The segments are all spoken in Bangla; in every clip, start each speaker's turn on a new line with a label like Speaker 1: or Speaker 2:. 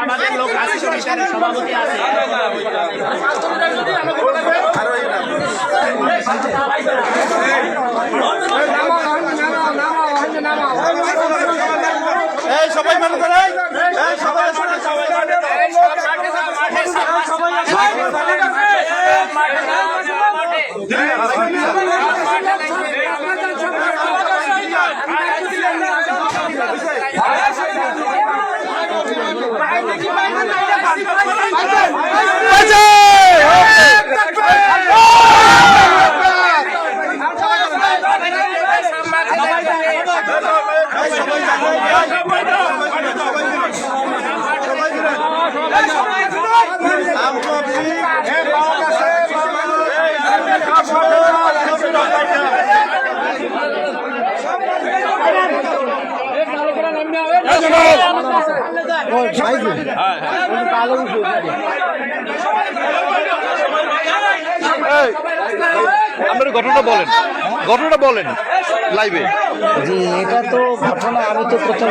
Speaker 1: আমাদের লোক আছে, সভাপতি আছে।
Speaker 2: সবাই মনে করে
Speaker 3: আপনার ঘটনাটা বলেন লাইভে।
Speaker 4: জি, এটা তো ঘটনা আমি তো প্রথম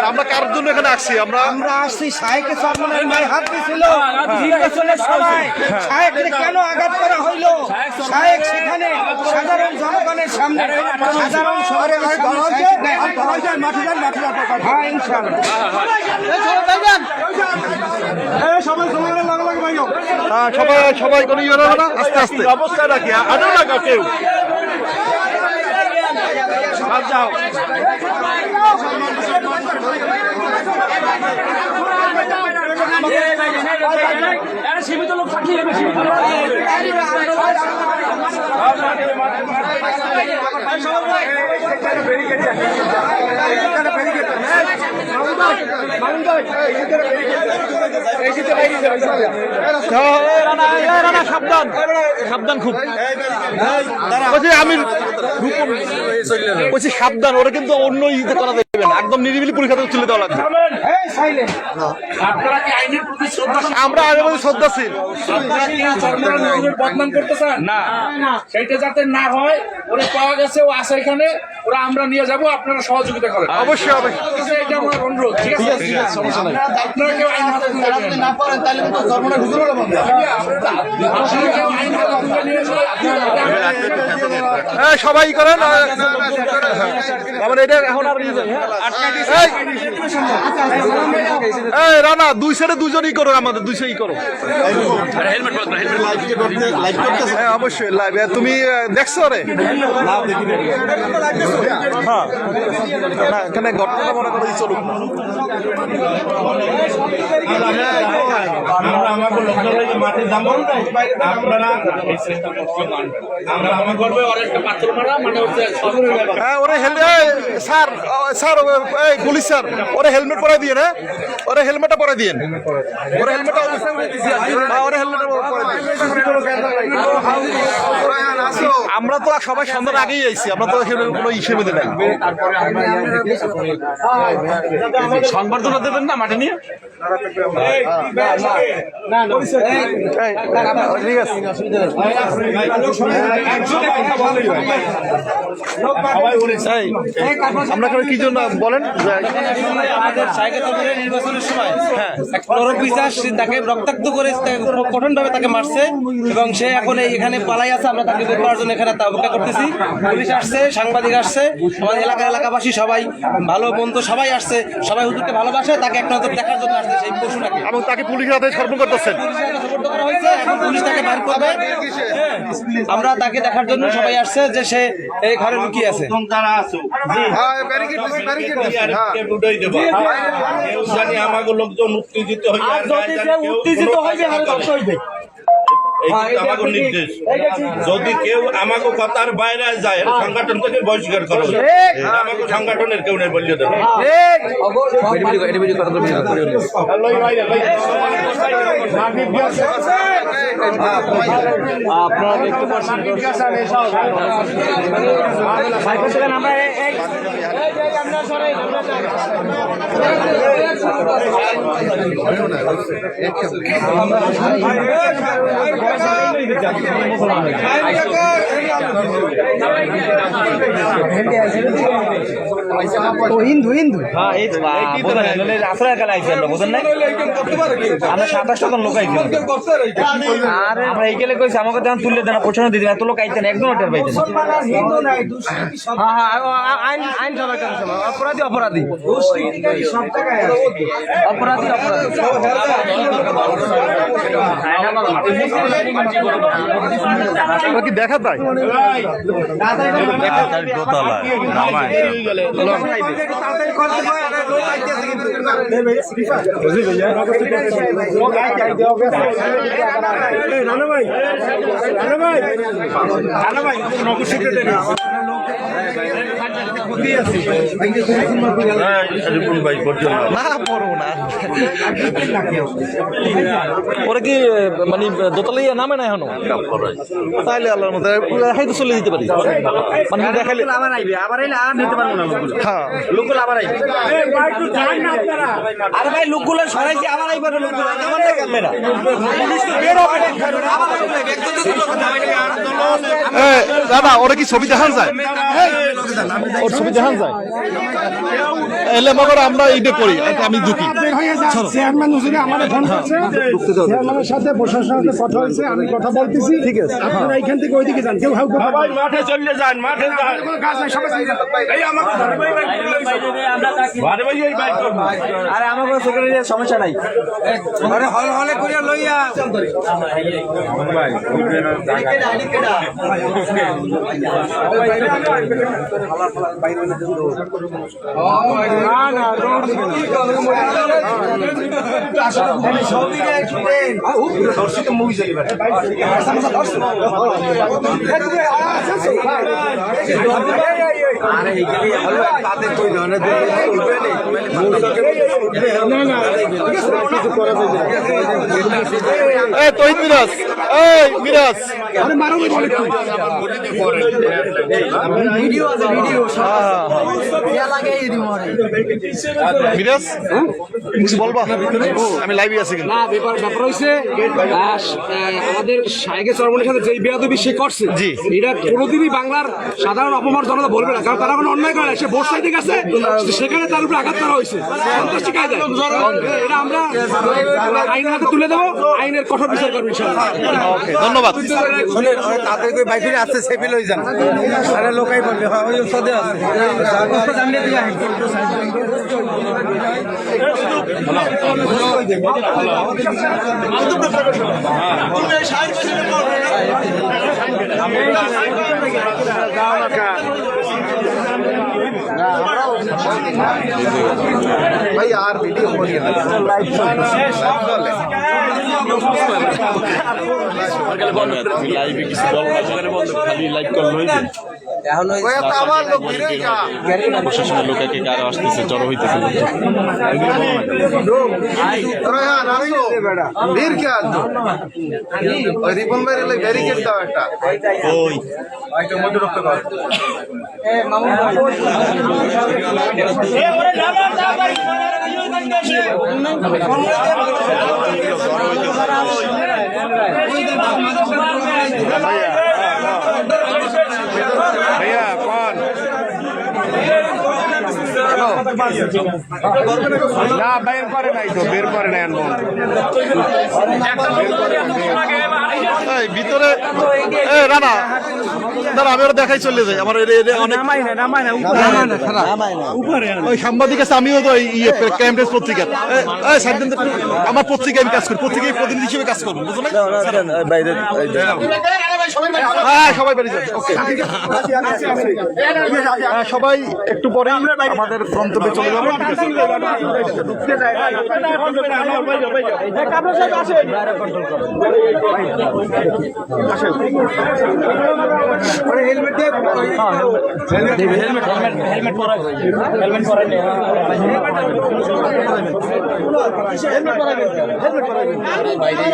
Speaker 3: আমরা কার জন্য এখানে আসছি? আমরা
Speaker 4: আসছি শাহেকে সরমনের মায়ের হাত দিয়েছিল, সবাই শাহেককে কেন আঘাত করা হইলো? শাহেক সেখানে সাধারণ জনগণের সামনে সাধারণ শহরে
Speaker 3: সবাই কোনো ইয়ে হবে না, আস্তে আস্তে
Speaker 2: অবস্থা রাখি আরো লাগা কেউ যাও
Speaker 1: সীমিত লোক থাকলে
Speaker 3: সাবধান সাবধান খুব আমি বলছি সাবধান, ওরা কিন্তু অন্য ইতে করা দেবে না, একদম নিরিবিলি পরীক্ষাতে তুলে দেওয়া লাগবে। আমরা আগে বলছি শ্রদ্ধাশীল
Speaker 1: বদনাম করতে চান না, সেইটা যাতে না হয়। ওরা পাওয়া গেছে, ও আছে এখানে, ওরা আমরা নিয়ে যাব, আপনারা সহযোগিতা করেন।
Speaker 3: অবশ্যই অবশ্যই,
Speaker 1: এটা আমার অনুরোধ। ঠিক আছে, সমস্যা নাই। আপনারা কেউ আইন হাতে তুলে না পারেন তাহলে কিন্তু ধর্মটা ঢুকে যাবে।
Speaker 3: সবাই করেন এটা এখন আর রানা দুই সাইডে দুজনই করো, আমাদের দুই সাইডই করো। হ্যাঁ অবশ্যই লাইভ। তুমি দেখছো রে? হ্যাঁ না, এখানে ঘটনা মনে করে চলুক।
Speaker 2: মাটির দাম আপনারা
Speaker 3: হ্যাঁ ওরে স্যার স্যার পুলিশ স্যার ওরে হেলমেট পরে দিয়ে না, ওরে হেলমেটটা পরে দিয়ে, ওরে হেলমেটটা ওরে হেলমেট পরে দিয়ে। আমরা তো সবাই সন্ধ্যার আগেই আইছি, আমরা তো কোনো হিসেবে নাই।
Speaker 1: সংবর্ধনা দেবেন না মাঠে নিয়ে?
Speaker 3: ঠিক আছে আমরা কি জন্য বলেন?
Speaker 4: নির্বাচনের সময় তাকে রক্তাক্ত করে কঠোরভাবে তাকে মারছে এবং সে এখন এখানে পালাই আছে। আমরা তাকে বের করার জন্য এখানে অপেক্ষা করতেছি। পুলিশ আসছে, সাংবাদিক আসছে, আমাদের এলাকাবাসী সবাই ভালো মন্দ সবাই আসছে, সবাই সবাই হুজুরকে ভালোবাসে, তাকে এক নজর দেখার জন্য আসছে সেই পশুটাকে।
Speaker 3: এবং তাকে পুলিশের হাতে সমর্পণ করতেছেন।
Speaker 4: সুপর্দ করা হয়েছে, এখন পুলিশ তাকে বের করবে। আমরা তাকে দেখার জন্য সবাই আসছে যে সে এই ঘরে লুকিয়ে আছে।
Speaker 2: যারা আছো কেউ জানি আমাকে লোকজন উত্তেজিত হইবে, আর
Speaker 4: যদি সে উত্তেজিত হইবে, হারে ধ্বংস হইবে।
Speaker 2: এই কিন্তু আমাকে নির্দেশ। যদি কেউ আমাকে কথার বাইরে যায় এর সংগঠন থেকে বহিষ্কার করা হবে। আমাকে সংগঠনের কেউ নেই বলিয়ে দেবে।
Speaker 4: আপনারা দেখতে পাচ্ছেন আমরা হিন্দু হিন্দু আমরা 27 জন লোক আইছি, আর আমরা এই গেলে কইছি আমাকে তখন তুললে দেন পৌঁছানো দিদি, এত লোক আইতেন একজন ওটার পাইতেন। আইন আইন সবার কাছে অপরাধী অপরাধী অপরাধী অপরাধী।
Speaker 3: কি দেখা যায়? ওরা কি মানে দোতলাইয়া নামে না এখনো? তাইলে আল্লাহর মতো হাইতে চলে দিতে পারি, মানে দেখাইলে
Speaker 4: আবার আইবে, আবার আইলে আর নিতে পারবো না লোকগুলো।
Speaker 3: হ্যাঁ
Speaker 4: লোকগুলো আবার আইবে। আরে ভাই লোকগুলো সরাইছি, আবার আইবে না লোকগুলো, আমার না ক্যামেরা আবার আইবে।
Speaker 3: দাদা ওরা কি ছবি দেখান যায়? ওর ছবি দেখান যায়? এলে মগর আমরা এইটা করি, আমি দুঃখী।
Speaker 5: চেয়ারম্যান হুজুরে আমাদের ফোন করছে, চেয়ারম্যানের সাথে প্রশাসনের সাথে কথা হয়েছে, আমি কথা বলতেছি। ঠিক আছে, আপনারা এইখান থেকে ওইদিকে যান, কেউ হাউ কথা
Speaker 2: ভাই মাঠে চলে যান, মাঠে যান।
Speaker 5: কোনো কাজ নাই, সবাই চলে যান।
Speaker 2: এই আমাকে ভাই এই বাইক করব।
Speaker 4: আরে আমাকে সেক্রেটারি সমস্যা নাই, আরে হল হলে কইরা লইয়া
Speaker 3: তহিদ মিরাজ, এই মিরাজ মিরাজ কিছু বলবা? আমি লাইভে আছি কিন্তু।
Speaker 5: না, ব্যাপার হয়েছে আমাদের শায়েখে চরমনের সাথে যেই বেয়াদবি সে করছে,
Speaker 3: জি।
Speaker 5: এটা কোনোদিনই বাংলার সাধারণ অপমার জনতা বলবে না, কারণ তারা কোনো অন্যায় করে না। সে বোর্ড সাইডে গেছে, সেখানে তার উপরে আঘাত করা হয়েছে, সন্ত্রাসী কায়দায়। এটা আমরা আইনের হাতে তুলে দেবো, আইনের কঠোর বিচার করবো ইনশাআল্লাহ।
Speaker 3: ওকে, ধন্যবাদ।
Speaker 4: তাদের কই বাইক ফিরে আসছে, সেফি লই যান। আরে লোকাই বললে হ্যাঁ ওই উস্তাদে আছে, জানিয়ে দিয়া
Speaker 3: ভাই আর ভিডিও করিয়ে না, লাইভ চলে। লাইভে কিছু বলবা, খালি লাইভ করলো প্রশাসনের লোকাকে কারো আসতেছে, জড়ো হইতেছে। রিপন ভাই ব্যারিকেড দাও একটা। ওই
Speaker 2: ভাইয়া কোন না বের করে নাই তো, বের করে নাই আনবো
Speaker 3: ভিতরে রানা দাঁড়া আমি ওরা দেখাই চলে যাই আমার অনেক ওই সাংবাদিক আছে আমিও তো ইয়ে ক্যাম্পেস পত্রিকার সাতদিন আমার পত্রিকায় আমি কাজ করি পত্রিকায় প্রতিনিধি হিসেবে কাজ করবো বুঝো না হ্যাঁ সবাই বাড়ি যান ওকে সবাই একটু পরে আমাদের গন্তব্যে চলে যাবো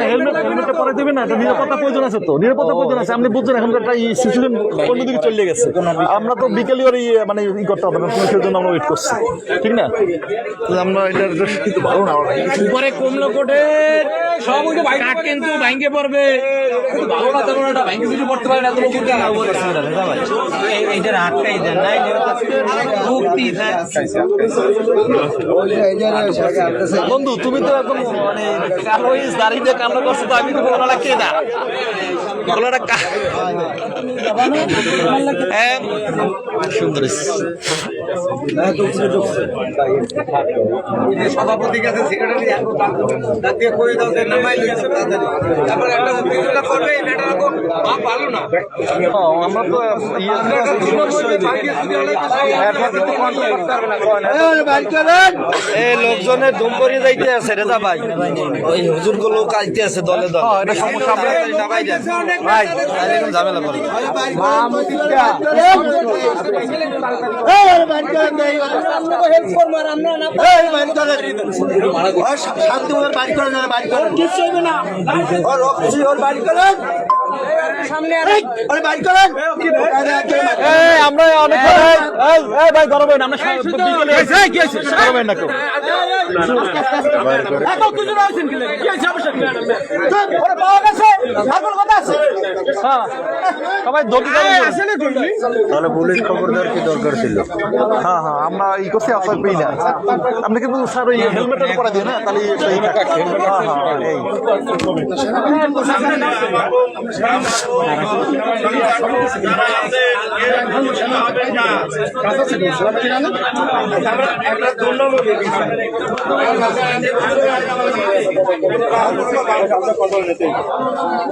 Speaker 3: হেলমেটটা পরে দেবে না নিরাপত্তা প্রয়োজন আছে তো নিরাপত্তা প্রয়োজন আছে আপনি বুঝছেন এখনকার সিচুয়েশন অন্যদিকে চলে গেছে আমরা তো বিকেলে ওর মানে ই করতে হবে না পুলিশের জন্য আমরা ওয়েট করছি ঠিক না আমরা এটা কিন্তু ভালো না
Speaker 5: উপরে কমলো কোটে সব ওই বাইক কিন্তু ব্যাংকে পড়বে ভালো না তেমন একটা ব্যাংকে কিছু পড়তে পারে না তো এইটার আটকাই দেন নাই মুক্তি
Speaker 3: বন্ধু তুমি তো একদম মানে কালো দাঁড়িয়ে দিয়ে কামড়া করছো তো আমি তো গলাটা কে না গলাটা সুন্দর
Speaker 4: সভাপতি কাছে সেক্রেটারি তাকে কই দাও নামাই দিয়েছে তারপর একটা ভিডিওটা করবে এই ম্যাটার তো ভালো না
Speaker 3: আমরা তো
Speaker 4: লোকজনের ধুম করে যাইতে আছে রেজা ভাই ওই হুজুর গুলো কাজতে আছে দলে দলে
Speaker 3: এটা সমস্যা
Speaker 4: নামাই দেন ভাই এখন ঝামেলা করে
Speaker 3: আমরা অনেক ভাই গরবেন আমরা গরবেন না কেউ সবাই
Speaker 4: তাহলে পুলিশ খবর দেওয়ার কি দরকার ছিল
Speaker 3: হ্যাঁ হ্যাঁ আমরা ই করছি আপনার পেই না আপনি কিন্তু স্যার ওই হেলমেটটা পরে দিন না তাহলে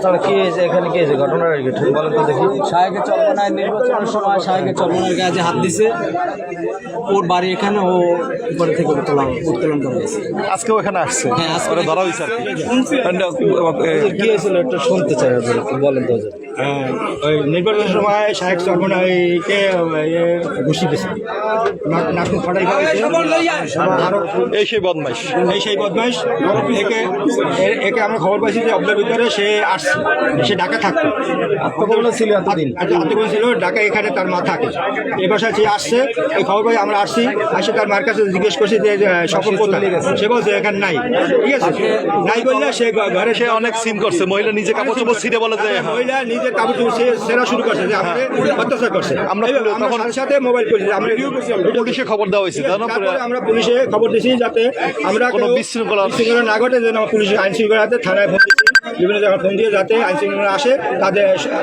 Speaker 4: তাহলে কি হয়েছে এখানে কি হয়েছে ঘটনাটা কি ঠিক বলেন তো দেখি
Speaker 6: শাহেকের চরমনায় নির্বাচনের সময় শাহেকের চরমনার গায়ে হাত দিছে ওর বাড়ি এখানে ও উপরে থেকে উত্তোলন করা হয়েছে
Speaker 3: আজকেও এখানে আসছে
Speaker 6: হ্যাঁ, আজকে
Speaker 3: ওরা ধরা হয়েছে আর কি
Speaker 4: কি হয়েছিল একটু শুনতে চাই বলেন তো
Speaker 7: ওই নির্বাচনের সময় শাহেক চরমনাইকে ঘুষি দিয়েছে নাকুন ফাটাই
Speaker 3: এই সেই বদমাইশ
Speaker 7: এই সেই বদমাইশ একে আমরা খবর পাইছি যে অব্দের ভিতরে সে আসছে সে ঢাকা থাকতো
Speaker 4: আত্মগোপনে ছিল এতদিন
Speaker 7: আত্মগোপন ছিল ঢাকা এখানে তার মা থাকে এই বাসায় সে আসছে এই খবর পাই আমরা আসছি আসে তার মার কাছে জিজ্ঞেস করছি যে সফল কোথায় সে বলছে এখানে নাই ঠিক আছে নাই বললে সে ঘরে
Speaker 3: সে অনেক সিন করছে মহিলা নিজে কাপড় চোপড় ছিঁড়ে বলে যে
Speaker 7: মহিলা নিজের কাপড় চোপড় সেরা শুরু করছে যে আমাকে অত্যাচার করছে
Speaker 3: আমরা
Speaker 7: তখন সাথে মোবাইল করছি আমরা
Speaker 3: পুলিশে খবর দেওয়া হয়েছে
Speaker 7: তারপরে আমরা পুলিশে খবর দিয়েছি যাতে আমরা
Speaker 3: কোনো বিশৃঙ্খলা
Speaker 7: না ঘটে যেন পুলিশ আইন শৃঙ্খলাতে থানায় ফোন দিচ্ছি বিভিন্ন জায়গায় ফোন দিয়ে যাতে আইন শৃঙ্খলা আসে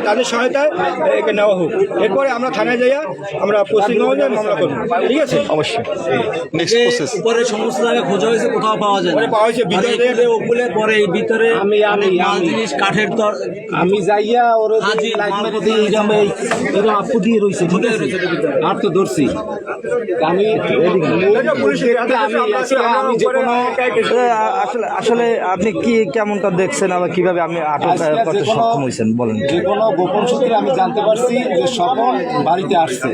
Speaker 7: তাদের সহায়তায় একে নেওয়া হোক এরপরে আমরা থানায় যাইয়া আমরা পশ্চিমবঙ্গে মামলা করবো ঠিক আছে
Speaker 3: অবশ্যই নেক্সট প্রসেস
Speaker 6: উপরে সমস্ত জায়গায় খোঁজা হয়েছে কোথাও পাওয়া যায়
Speaker 7: পরে পাওয়া হয়েছে ভিতরে
Speaker 6: ওগুলো পরে এই ভিতরে মাল জিনিস কাঠের তর
Speaker 4: আমি যাইয়া ওর
Speaker 6: হাজি মালপতি
Speaker 4: এরকম আপু দিয়ে রয়েছে ঠিক আছে আর তো ধরছি আমি আসলে আপনি কি কেমনটা দেখছেন আবার কিভাবে আমি আটক করতে সক্ষম হয়েছেন বলেন
Speaker 8: যে কোনো গোপন সূত্রে আমি জানতে পারছি যে স্বপন বাড়িতে আসছে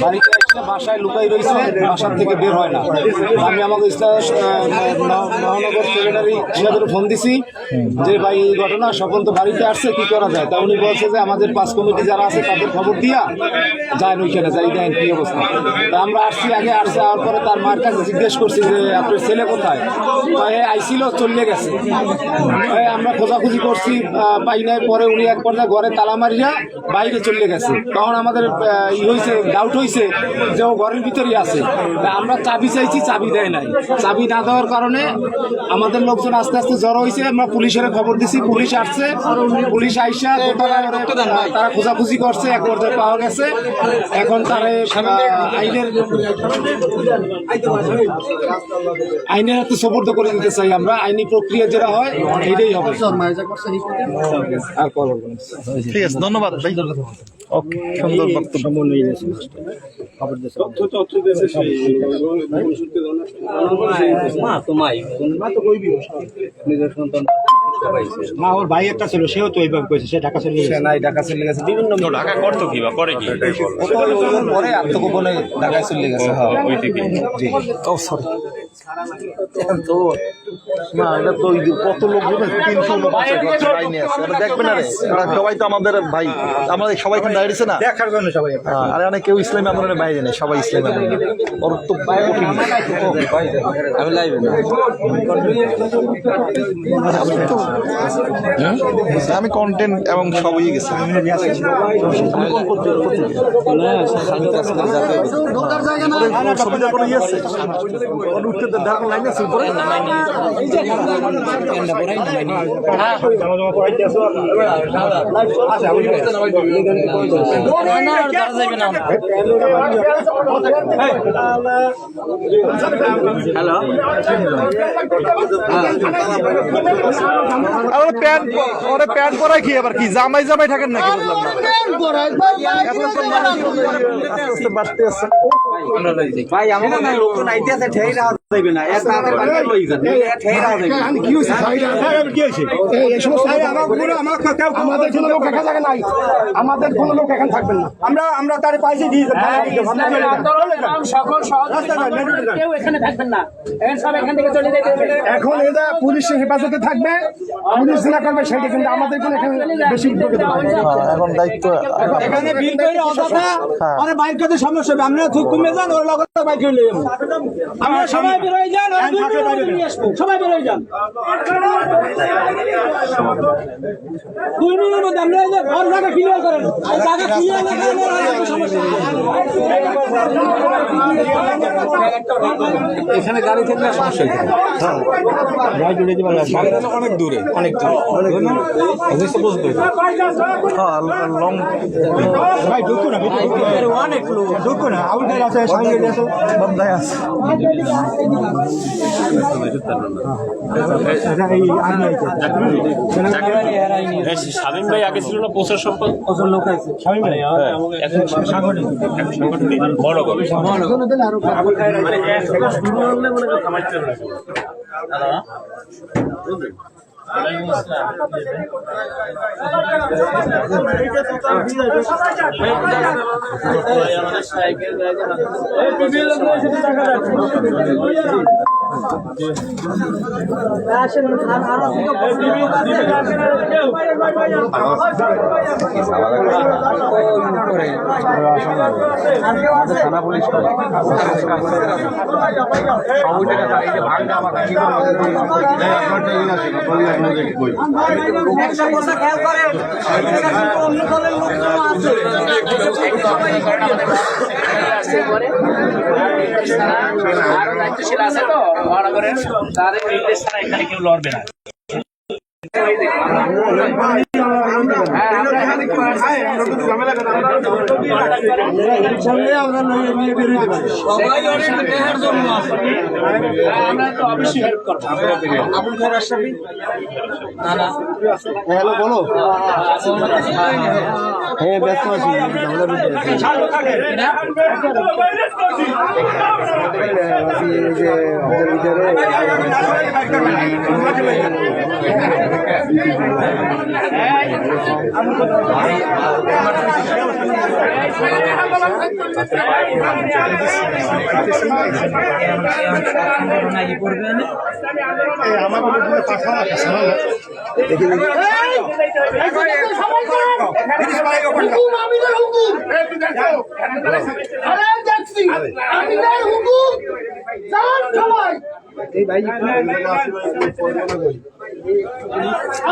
Speaker 8: বাড়িতে এসে বাসায় লুকাই রয়েছে বাসার থেকে বের হয় না আমি আমাকে মহানগর সেক্রেটারি সাহেবের ফোন দিছি যে ভাই এই ঘটনা স্বপন তো বাড়িতে আসছে কি করা যায় তা উনি বলছে যে আমাদের পাঁচ কমিটি যারা আছে তাদের খবর দিয়া যায় ওইখানে যাই দেন কি অবস্থা তা আমরা আসছি আগে আসছে আর পরে তার মার কাছে জিজ্ঞেস করছি যে আপনার ছেলে কোথায় আইছিল চলে গেছে আমরা খোঁজাখুঁজি করছি পাই নাই পরে উনি এক পর্যায়ে ঘরে তালা মারিয়া বাইরে চলে গেছে তখন আমাদের ই হয়েছে ডাউট হয়েছে যে ঘরের ভিতরেই আছে। আমরা চাবি চাইছি, চাবি দেয় নাই। চাবি না দেওয়ার কারণে আমাদের লোকজন আস্তে আস্তে জড়ো হয়েছে। আমরা পুলিশের খবর দিছি, পুলিশ আসছে, পুলিশ আইসা তারা খোঁজাখুঁজি করছে, এক পর্যায়ে পাওয়া গেছে। এখন তারা আইনের হাতে সোপর্দ করে দিতে চাই আমরা। আইনি প্রক্রিয়া যেটা হয় এটাই হবে। আর কল হবে না।
Speaker 3: ঠিক আছে, ধন্যবাদ ভাই। ওকে, সুন্দর বক্তব্য।
Speaker 7: না, ওর ভাই একটা ছিল, সেও তো এইভাবে করেছে, সে ঢাকা চলে গেছে।
Speaker 8: নাই, ঢাকা চলে গেছে বিভিন্ন
Speaker 2: ঢাকা করতো কি বা করে কি
Speaker 8: পরে আত্মগোপনে ঢাকায় চলে গেছে।
Speaker 2: ওই থেকে
Speaker 3: ও সরি, না এটা তো ওই যে কত লোক জানেন, 349 লাইনে আছে। ওরা দেখবে না রে, ওরা সবাই তো আমাদের ভাই, আমাদের সবাই এখানে দাঁড়িয়েছে না।
Speaker 7: দেখার জন্য সবাই।
Speaker 3: আর অনেক কেউ ইসলামী আন্দোলনের বাইরে নেই, সবাই ইসলামী আন্দোলন। ওর তো কঠিন।
Speaker 6: আমি লাইভে না।
Speaker 3: আমি কন্টেন্ট এবং সবই গেছি।
Speaker 6: হ্যালো,
Speaker 3: ওরে প্যান্ট পরাই কি আবার কি জামাই জামাই থাকেন নাকি বুঝলাম না।
Speaker 6: ভাই আমাদের লোকজন আইতে আছে, ঠেই রাখা যাইবে না। এর তাতে বাকি লই যান, ঠেই রাখা যাইবে না।
Speaker 7: কি হয়েছে? কি হয়েছে? এই সমস্ত আমাদের কোনো লোক এখানে থাকে নাই। আমাদের কোনো লোক এখানে থাকবেন না। আমরা তার পাইছি দিয়ে
Speaker 9: কেউ এখানে থাকবেন না, এখন সব এখান থেকে চলে যেতে হবে।
Speaker 7: এখন এটা পুলিশের হেফাজতে থাকবে, পুলিশ না করবে সেটা, কিন্তু আমাদের কোনো এখানে বেশি
Speaker 3: এখন দায়িত্ব
Speaker 6: এখানে বিল করে অযথা আরে বাইক করতে সমস্যা হবে। আমরা খুব কমে যান, ওর লগত বাইক করে লইব। আমরা সবাই বের হয়ে যান, ওরা 2 মিনিট নিয়ে আসবো। সবাই বের হয়ে যান, 2 মিনিটের মধ্যে আমরা এই যে ঘর জায়গা ক্লিয়ার করেন। এই জায়গা ক্লিয়ার না করেন ওর কোনো সমস্যা নেই। এখানে গাড়ি থাকলে সমস্যা হইতো। অনেক দূরে, অনেক দূরে, অবশ্য বুঝতে
Speaker 3: লং
Speaker 7: ভাই ঢুকো না,
Speaker 6: অনেক লোক
Speaker 7: ঢুকো না, আউটডোর আছে, সামনে আছে,
Speaker 3: বন্ধায় আছে।
Speaker 2: স্বামীন ভাই আগে ছিল না প্রচার সম্পদ
Speaker 6: লোক আছে।
Speaker 2: এখন সাংগঠনিক বড়
Speaker 6: থানা পুলিশ করে একটা কথা খেয়াল করেন, অন্য দলের লোকজন আছে।
Speaker 9: আরো দায়িত্বশীল আছে তো মহানগরের, তাদের নির্দেশ ছাড়া এখানে কেউ লড়বে না। আমরা তো অবশ্যই হেল্প করবো।
Speaker 6: আবুল খায়ের আশরাফি
Speaker 8: হ্যালো বলো। হ্যাঁ ব্যস্ত আছি,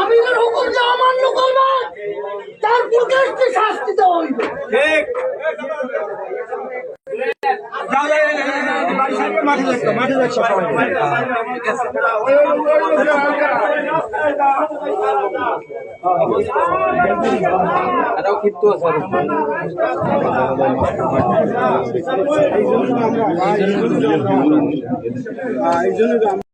Speaker 10: আমিরের হুকুম যে অমান্য করবে তার প্রকাশকে শাস্তি দেওয়া হইবে।
Speaker 7: মাঠে দেখতো সবাই